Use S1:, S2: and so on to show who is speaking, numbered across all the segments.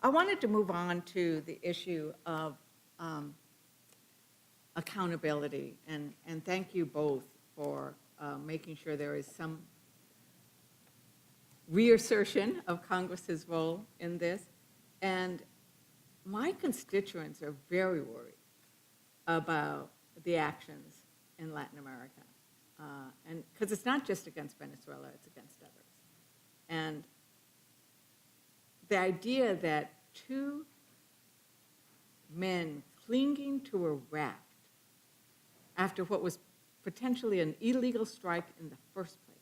S1: I wanted to move on to the issue of accountability, and thank you both for making sure there is some reassertion of Congress's role in this. And my constituents are very worried about the actions in Latin America. And because it's not just against Venezuela, it's against others. And the idea that two men clinging to a raft after what was potentially an illegal strike in the first place.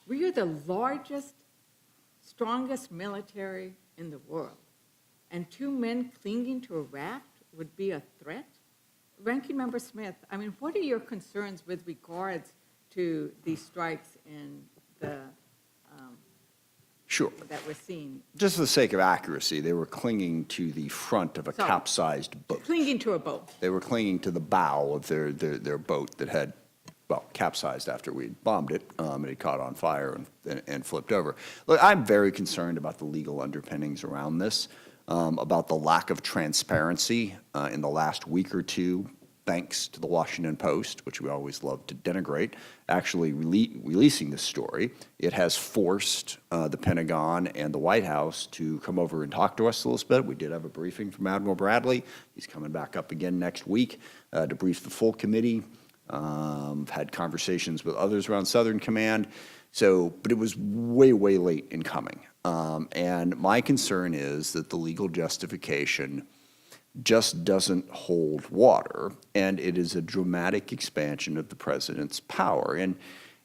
S1: We are the largest, strongest military in the world, and two men clinging to a raft would be a threat? Ranking Member Smith, I mean, what are your concerns with regards to these strikes in the
S2: Sure.
S1: that we're seeing?
S2: Just for the sake of accuracy, they were clinging to the front of a capsized boat.
S1: Clinging to a boat.
S2: They were clinging to the bow of their boat that had, well, capsized after we bombed it. It had caught on fire and flipped over. Look, I'm very concerned about the legal underpinnings around this, about the lack of transparency in the last week or two, thanks to the Washington Post, which we always love to denigrate, actually releasing this story. It has forced the Pentagon and the White House to come over and talk to us a little bit. We did have a briefing from Admiral Bradley. He's coming back up again next week to brief the full committee. Had conversations with others around Southern Command. But it was way, way late in coming. And my concern is that the legal justification just doesn't hold water, and it is a dramatic expansion of the president's power. And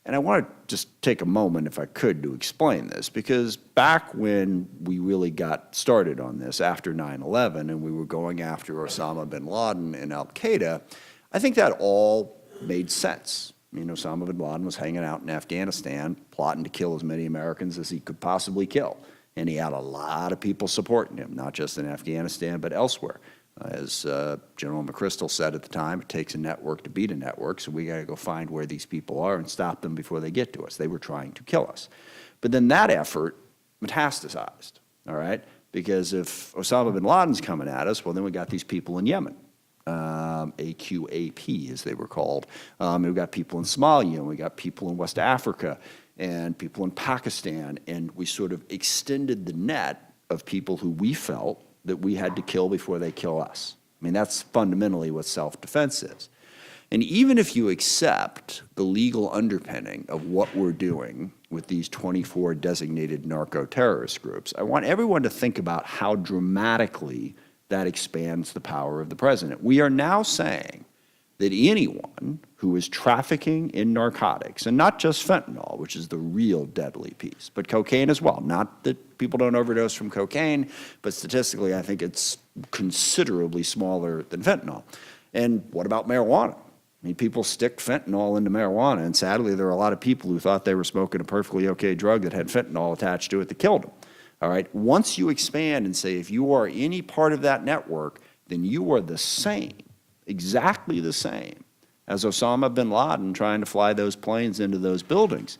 S2: I want to just take a moment, if I could, to explain this, because back when we really got started on this, after 9/11, and we were going after Osama bin Laden and al-Qaeda, I think that all made sense. I mean, Osama bin Laden was hanging out in Afghanistan, plotting to kill as many Americans as he could possibly kill. And he had a lot of people supporting him, not just in Afghanistan, but elsewhere. As General McChrystal said at the time, it takes a network to beat a network, so we got to go find where these people are and stop them before they get to us. They were trying to kill us. But then that effort metastasized, all right? Because if Osama bin Laden's coming at us, well, then we got these people in Yemen. AQAP, as they were called. We've got people in Somalia, and we got people in West Africa, and people in Pakistan, and we sort of extended the net of people who we felt that we had to kill before they kill us. I mean, that's fundamentally what self-defense is. And even if you accept the legal underpinning of what we're doing with these 24 designated narco-terrorist groups, I want everyone to think about how dramatically that expands the power of the president. We are now saying that anyone who is trafficking in narcotics, and not just fentanyl, which is the real deadly piece, but cocaine as well. Not that people don't overdose from cocaine, but statistically I think it's considerably smaller than fentanyl. And what about marijuana? I mean, people stick fentanyl into marijuana, and sadly there are a lot of people who thought they were smoking a perfectly okay drug that had fentanyl attached to it that killed them. All right, once you expand and say if you are any part of that network, then you are the same, exactly the same as Osama bin Laden trying to fly those planes into those buildings.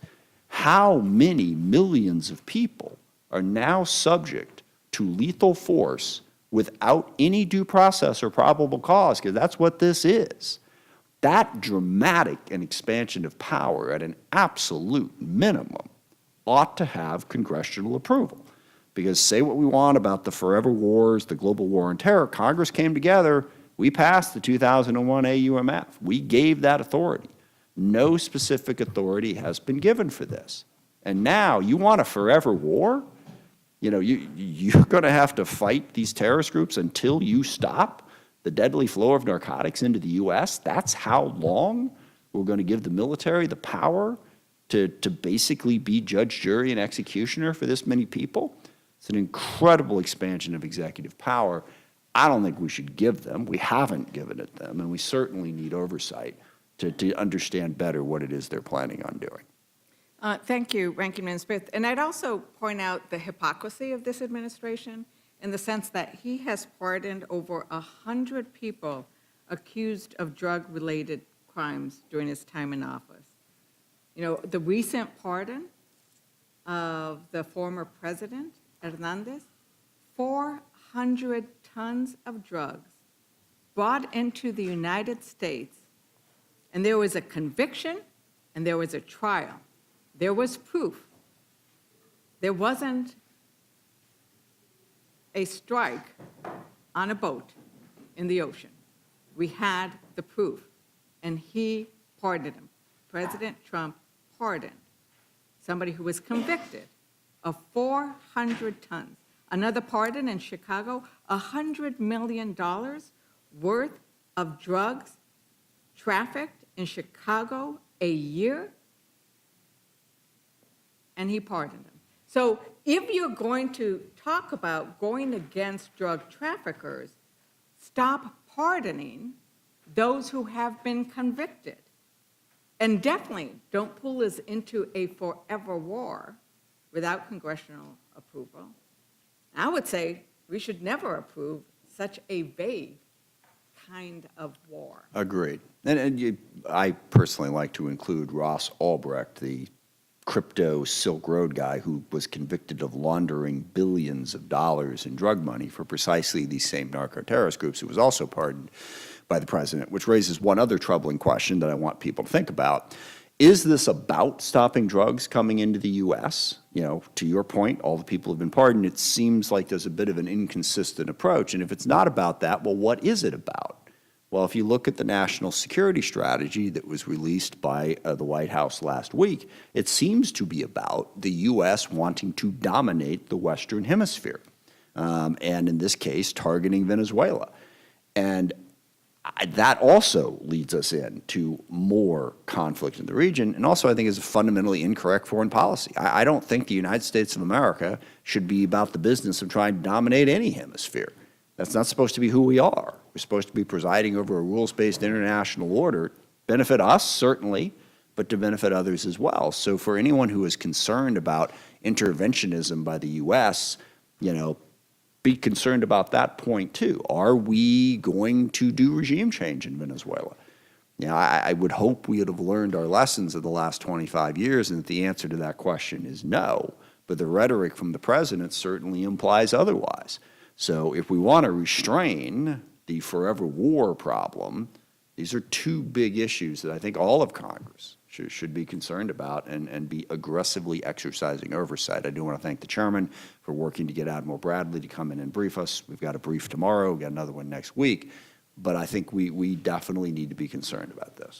S2: How many millions of people are now subject to lethal force without any due process or probable cause? Because that's what this is. That dramatic an expansion of power at an absolute minimum ought to have congressional approval. Because say what we want about the forever wars, the global war on terror, Congress came together, we passed the 2001 AUMF. We gave that authority. No specific authority has been given for this. And now you want a forever war? You know, you're going to have to fight these terrorist groups until you stop the deadly flow of narcotics into the U.S.? That's how long we're going to give the military the power to basically be judge, jury, and executioner for this many people? It's an incredible expansion of executive power. I don't think we should give them. We haven't given it them, and we certainly need oversight to understand better what it is they're planning on doing.
S1: Thank you, Ranking Member Smith. And I'd also point out the hypocrisy of this administration in the sense that he has pardoned over 100 people accused of drug-related crimes during his time in office. You know, the recent pardon of the former president, Hernandez, 400 tons of drugs brought into the United States, and there was a conviction and there was a trial. There was proof. There wasn't a strike on a boat in the ocean. We had the proof, and he pardoned him. President Trump pardoned somebody who was convicted of 400 tons. Another pardon in Chicago, $100 million worth of drugs trafficked in Chicago a year, and he pardoned them. So if you're going to talk about going against drug traffickers, stop pardoning those who have been convicted. And definitely don't pull us into a forever war without congressional approval. I would say we should never approve such a vague kind of war.
S2: Agreed. I personally like to include Ross Ulbricht, the crypto Silk Road guy who was convicted of laundering billions of dollars in drug money for precisely these same narco-terrorist groups, who was also pardoned by the president, which raises one other troubling question that I want people to think about. Is this about stopping drugs coming into the U.S.? You know, to your point, all the people have been pardoned. It seems like there's a bit of an inconsistent approach. And if it's not about that, well, what is it about? Well, if you look at the national security strategy that was released by the White House last week, it seems to be about the U.S. wanting to dominate the Western Hemisphere, and in this case, targeting Venezuela. And that also leads us into more conflict in the region, and also I think is a fundamentally incorrect foreign policy. I don't think the United States of America should be about the business of trying to dominate any hemisphere. That's not supposed to be who we are. We're supposed to be presiding over a rules-based international order, benefit us, certainly, but to benefit others as well. So for anyone who is concerned about interventionism by the U.S., you know, be concerned about that point too. Are we going to do regime change in Venezuela? You know, I would hope we would have learned our lessons of the last 25 years, and that the answer to that question is no. But the rhetoric from the president certainly implies otherwise. So if we want to restrain the forever war problem, these are two big issues that I think all of Congress should be concerned about and be aggressively exercising oversight. I do want to thank the chairman for working to get Admiral Bradley to come in and brief us. We've got a brief tomorrow, we've got another one next week, but I think we definitely need to be concerned about this.